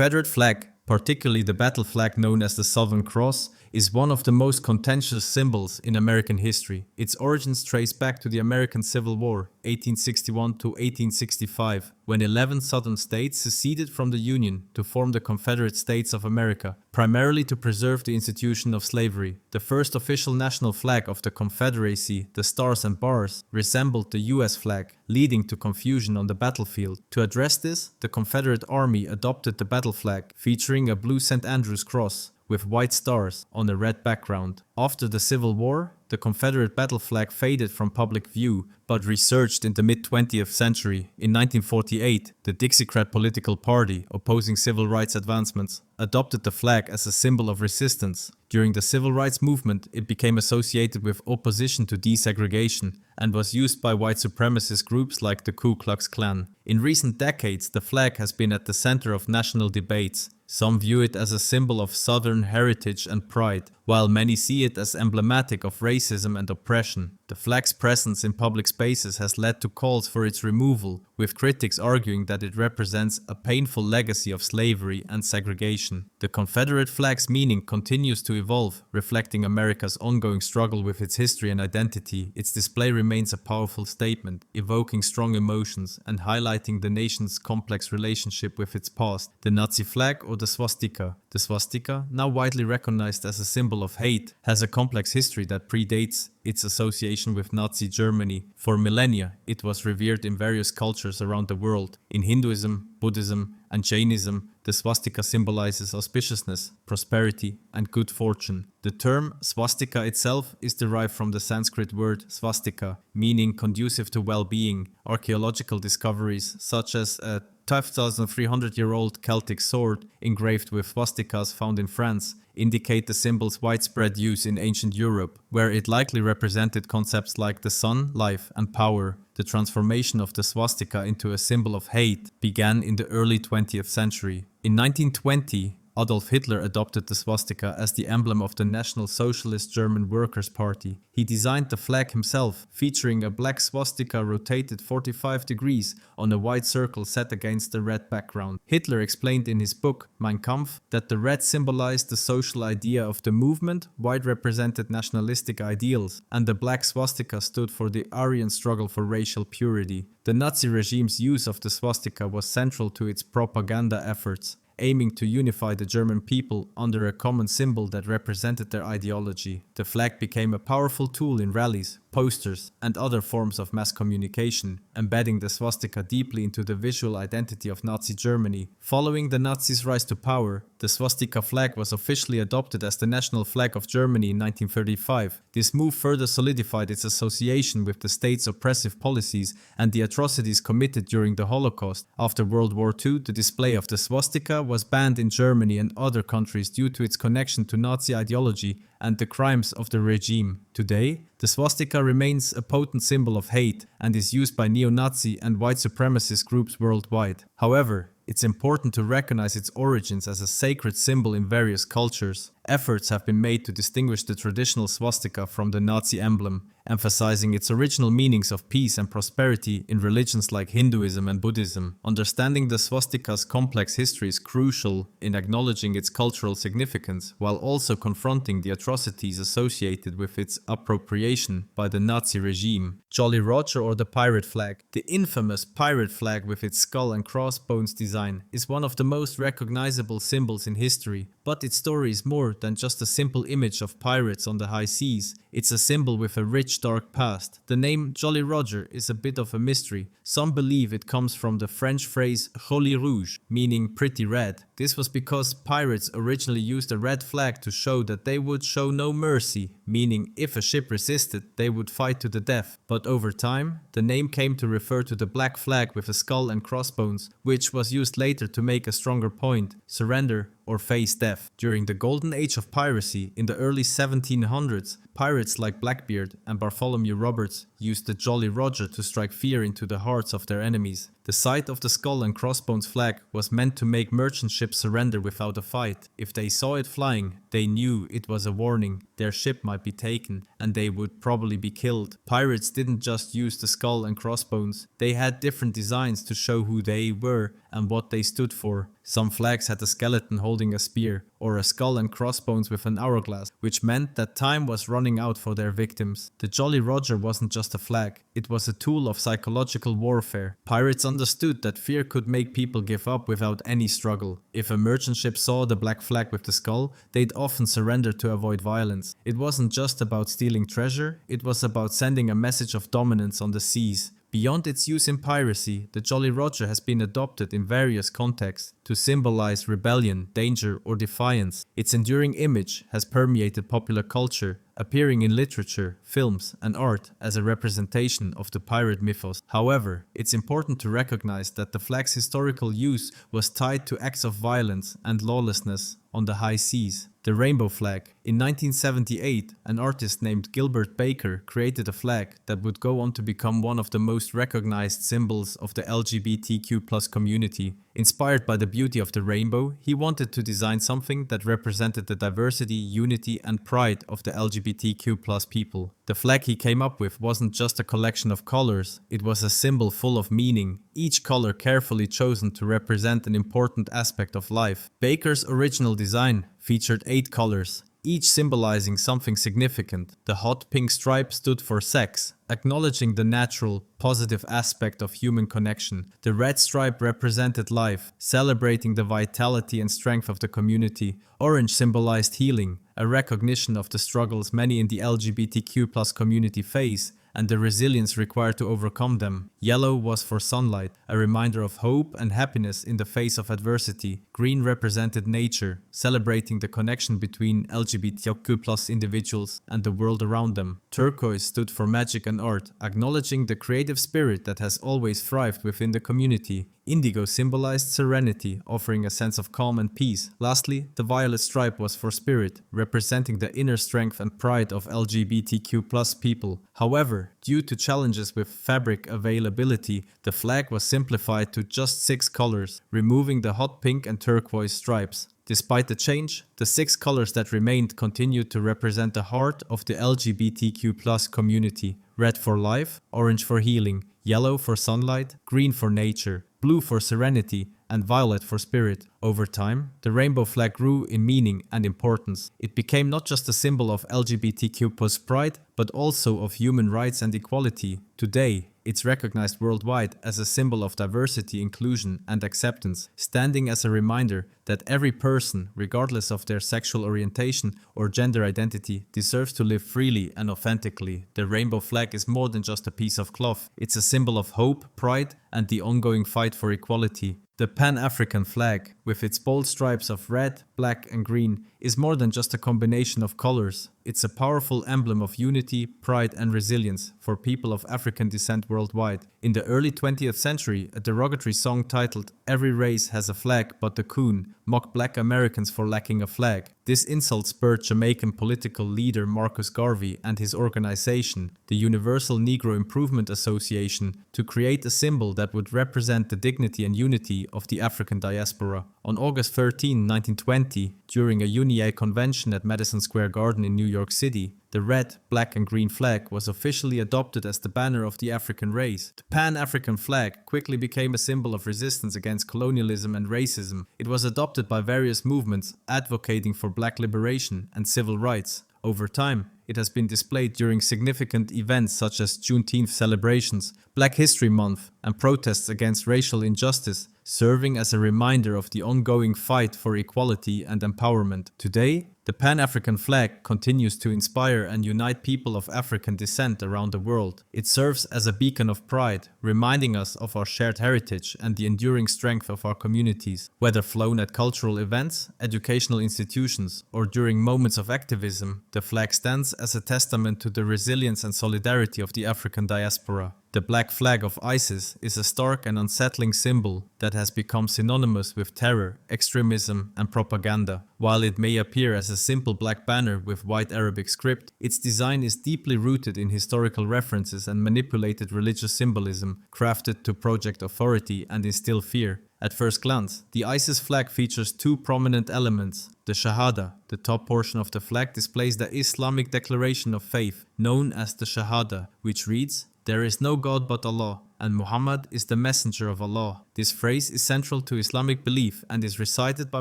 Confederate flag, particularly the battle flag known as the Southern Cross, is one of the most contentious symbols in American history. Its origins trace back to the American Civil War, 1861 to 1865, when 11 southern states seceded from the Union to form the Confederate States of America, primarily to preserve the institution of slavery. The first official national flag of the Confederacy, the Stars and Bars, resembled the US flag, leading to confusion on the battlefield. To address this, the Confederate Army adopted the battle flag, featuring a blue St. Andrew's cross with white stars on a red background. After the Civil War, the Confederate battle flag faded from public view, but resurged in the mid-20th century. In 1948, the Dixiecrat political party, opposing civil rights advancements, adopted the flag as a symbol of resistance. During the civil rights movement, it became associated with opposition to desegregation and was used by white supremacist groups like the Ku Klux Klan. In recent decades, the flag has been at the center of national debates. Some view it as a symbol of Southern heritage and pride, while many see it as emblematic of racism and oppression. The flag's presence in public spaces has led to calls for its removal, with critics arguing that it represents a painful legacy of slavery and segregation. The Confederate flag's meaning continues to evolve, reflecting America's ongoing struggle with its history and identity. Its display remains a powerful statement, evoking strong emotions and highlighting the nation's complex relationship with its past. The Nazi flag, or the swastika. The swastika, now widely recognized as a symbol of hate, has a complex history that predates its association with Nazi Germany. For millennia, it was revered in various cultures around the world. In Hinduism, Buddhism, and Jainism, the swastika symbolizes auspiciousness, prosperity, and good fortune. The term swastika itself is derived from the Sanskrit word swastika, meaning conducive to well-being. Archaeological discoveries, such as a 5,300-year-old Celtic sword engraved with swastikas found in France, indicate the symbol's widespread use in ancient Europe, where it likely represented concepts like the sun, life, and power. The transformation of the swastika into a symbol of hate began in the early 20th century. In 1920, Adolf Hitler adopted the swastika as the emblem of the National Socialist German Workers' Party. He designed the flag himself, featuring a black swastika rotated 45 degrees on a white circle set against a red background. Hitler explained in his book, Mein Kampf, that the red symbolized the social idea of the movement, white represented nationalistic ideals, and the black swastika stood for the Aryan struggle for racial purity. The Nazi regime's use of the swastika was central to its propaganda efforts, aiming to unify the German people under a common symbol that represented their ideology. The flag became a powerful tool in rallies, posters, and other forms of mass communication, embedding the swastika deeply into the visual identity of Nazi Germany. Following the Nazis' rise to power, the swastika flag was officially adopted as the national flag of Germany in 1935. This move further solidified its association with the state's oppressive policies and the atrocities committed during the Holocaust. After World War II, the display of the swastika was banned in Germany and other countries due to its connection to Nazi ideology and the crimes of the regime. Today, the swastika remains a potent symbol of hate and is used by neo-Nazi and white supremacist groups worldwide. However, it's important to recognize its origins as a sacred symbol in various cultures. Efforts have been made to distinguish the traditional swastika from the Nazi emblem, emphasizing its original meanings of peace and prosperity in religions like Hinduism and Buddhism. Understanding the swastika's complex history is crucial in acknowledging its cultural significance, while also confronting the atrocities associated with its appropriation by the Nazi regime. Jolly Roger, or the pirate flag. The infamous pirate flag with its skull and crossbones design is one of the most recognizable symbols in history, but its story is more than just a simple image of pirates on the high seas. It's a symbol with a rich, dark past. The name Jolly Roger is a bit of a mystery. Some believe it comes from the French phrase Joli Rouge, meaning pretty red. This was because pirates originally used a red flag to show that they would show no mercy, meaning if a ship resisted, they would fight to the death. But over time, the name came to refer to the black flag with a skull and crossbones, which was used later to make a stronger point: surrender or face death. During the golden age of piracy in the early 1700s, pirates like Blackbeard and Bartholomew Roberts used the Jolly Roger to strike fear into the hearts of their enemies. The sight of the skull and crossbones flag was meant to make merchant ships surrender without a fight. If they saw it flying, they knew it was a warning. Their ship might be taken, and they would probably be killed. Pirates didn't just use the skull and crossbones. They had different designs to show who they were and what they stood for. Some flags had a skeleton holding a spear, or a skull and crossbones with an hourglass, which meant that time was running out for their victims. The Jolly Roger wasn't just a flag, it was a tool of psychological warfare. Pirates understood that fear could make people give up without any struggle. If a merchant ship saw the black flag with the skull, they'd often surrender to avoid violence. It wasn't just about stealing treasure, it was about sending a message of dominance on the seas. Beyond its use in piracy, the Jolly Roger has been adopted in various contexts to symbolize rebellion, danger, or defiance. Its enduring image has permeated popular culture, appearing in literature, films, and art as a representation of the pirate mythos. However, it's important to recognize that the flag's historical use was tied to acts of violence and lawlessness on the high seas. The rainbow flag. In 1978, an artist named Gilbert Baker created a flag that would go on to become one of the most recognized symbols of the LGBTQ+ community. Inspired by the beauty of the rainbow, he wanted to design something that represented the diversity, unity, and pride of the LGBTQ+ people. The flag he came up with wasn't just a collection of colors, it was a symbol full of meaning, each color carefully chosen to represent an important aspect of life. Baker's original design featured 8 colors, each symbolizing something significant. The hot pink stripe stood for sex, acknowledging the natural, positive aspect of human connection. The red stripe represented life, celebrating the vitality and strength of the community. Orange symbolized healing, a recognition of the struggles many in the LGBTQ+ community face and the resilience required to overcome them. Yellow was for sunlight, a reminder of hope and happiness in the face of adversity. Green represented nature, celebrating the connection between LGBTQ+ individuals and the world around them. Turquoise stood for magic and art, acknowledging the creative spirit that has always thrived within the community. Indigo symbolized serenity, offering a sense of calm and peace. Lastly, the violet stripe was for spirit, representing the inner strength and pride of LGBTQ+ people. However, due to challenges with fabric availability, the flag was simplified to just 6 colors, removing the hot pink and turquoise stripes. Despite the change, the 6 colors that remained continued to represent the heart of the LGBTQ+ community. Red for life, orange for healing, yellow for sunlight, green for nature, blue for serenity, and violet for spirit. Over time, the rainbow flag grew in meaning and importance. It became not just a symbol of LGBTQ+ pride, but also of human rights and equality. Today, it's recognized worldwide as a symbol of diversity, inclusion, and acceptance, standing as a reminder that every person, regardless of their sexual orientation or gender identity, deserves to live freely and authentically. The rainbow flag is more than just a piece of cloth. It's a symbol of hope, pride, and the ongoing fight for equality. The Pan-African flag, with its bold stripes of red, black, and green, is more than just a combination of colors. It's a powerful emblem of unity, pride, and resilience for people of African descent worldwide. In the early 20th century, a derogatory song titled "Every Race Has a Flag But the Coon" mocked Black Americans for lacking a flag. This insult spurred Jamaican political leader Marcus Garvey and his organization, the Universal Negro Improvement Association, to create a symbol that would represent the dignity and unity of the African diaspora. On August 13, 1920, during a UNIA convention at Madison Square Garden in New York City, the red, black, and green flag was officially adopted as the banner of the African race. The Pan-African flag quickly became a symbol of resistance against colonialism and racism. It was adopted by various movements advocating for black liberation and civil rights. Over time, it has been displayed during significant events such as Juneteenth celebrations, Black History Month, and protests against racial injustice, serving as a reminder of the ongoing fight for equality and empowerment. Today, the Pan-African flag continues to inspire and unite people of African descent around the world. It serves as a beacon of pride, reminding us of our shared heritage and the enduring strength of our communities. Whether flown at cultural events, educational institutions, or during moments of activism, the flag stands as a testament to the resilience and solidarity of the African diaspora. The black flag of ISIS is a stark and unsettling symbol that has become synonymous with terror, extremism, and propaganda. While it may appear as as a simple black banner with white Arabic script, its design is deeply rooted in historical references and manipulated religious symbolism, crafted to project authority and instill fear. At first glance, the ISIS flag features two prominent elements. The Shahada, the top portion of the flag, displays the Islamic declaration of faith, known as the Shahada, which reads, "There is no God but Allah, and Muhammad is the messenger of Allah." This phrase is central to Islamic belief and is recited by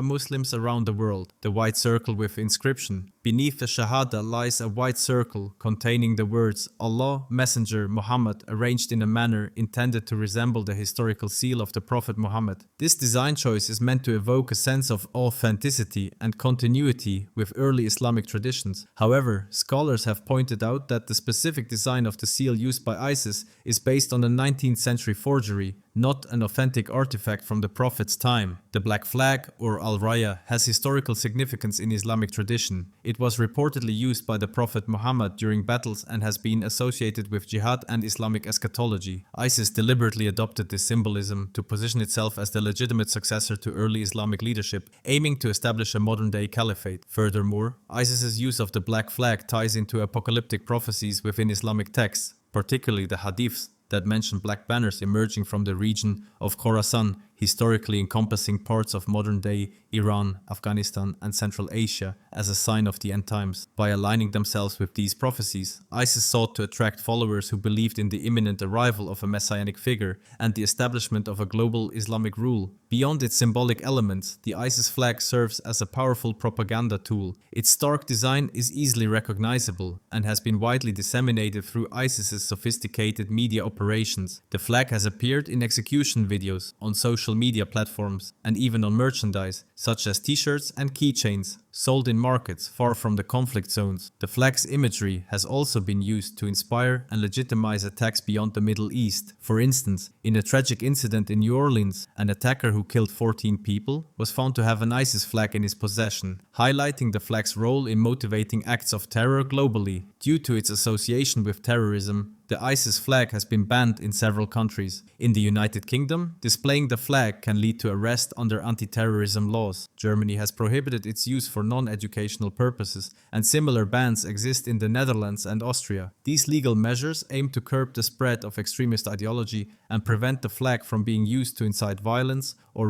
Muslims around the world. The white circle with inscription. Beneath the Shahada lies a white circle containing the words Allah, Messenger, Muhammad, arranged in a manner intended to resemble the historical seal of the Prophet Muhammad. This design choice is meant to evoke a sense of authenticity and continuity with early Islamic traditions. However, scholars have pointed out that the specific design of the seal used by ISIS is based on a 19th century forgery, not an authentic artifact from the Prophet's time. The black flag, or al-raya, has historical significance in Islamic tradition. It was reportedly used by the Prophet Muhammad during battles and has been associated with jihad and Islamic eschatology. ISIS deliberately adopted this symbolism to position itself as the legitimate successor to early Islamic leadership, aiming to establish a modern-day caliphate. Furthermore, ISIS's use of the black flag ties into apocalyptic prophecies within Islamic texts, particularly the hadiths that mention black banners emerging from the region of Khorasan, historically encompassing parts of modern-day Iran, Afghanistan, and Central Asia, as a sign of the end times. By aligning themselves with these prophecies, ISIS sought to attract followers who believed in the imminent arrival of a messianic figure and the establishment of a global Islamic rule. Beyond its symbolic elements, the ISIS flag serves as a powerful propaganda tool. Its stark design is easily recognizable and has been widely disseminated through ISIS's sophisticated media operations. The flag has appeared in execution videos, on social media platforms, and even on merchandise, such as t-shirts and keychains, sold in markets far from the conflict zones. The flag's imagery has also been used to inspire and legitimize attacks beyond the Middle East. For instance, in a tragic incident in New Orleans, an attacker who killed 14 people was found to have an ISIS flag in his possession, highlighting the flag's role in motivating acts of terror globally. Due to its association with terrorism, the ISIS flag has been banned in several countries. In the United Kingdom, displaying the flag can lead to arrest under anti-terrorism laws. Germany has prohibited its use for non-educational purposes, and similar bans exist in the Netherlands and Austria. These legal measures aim to curb the spread of extremist ideology and prevent the flag from being used to incite violence or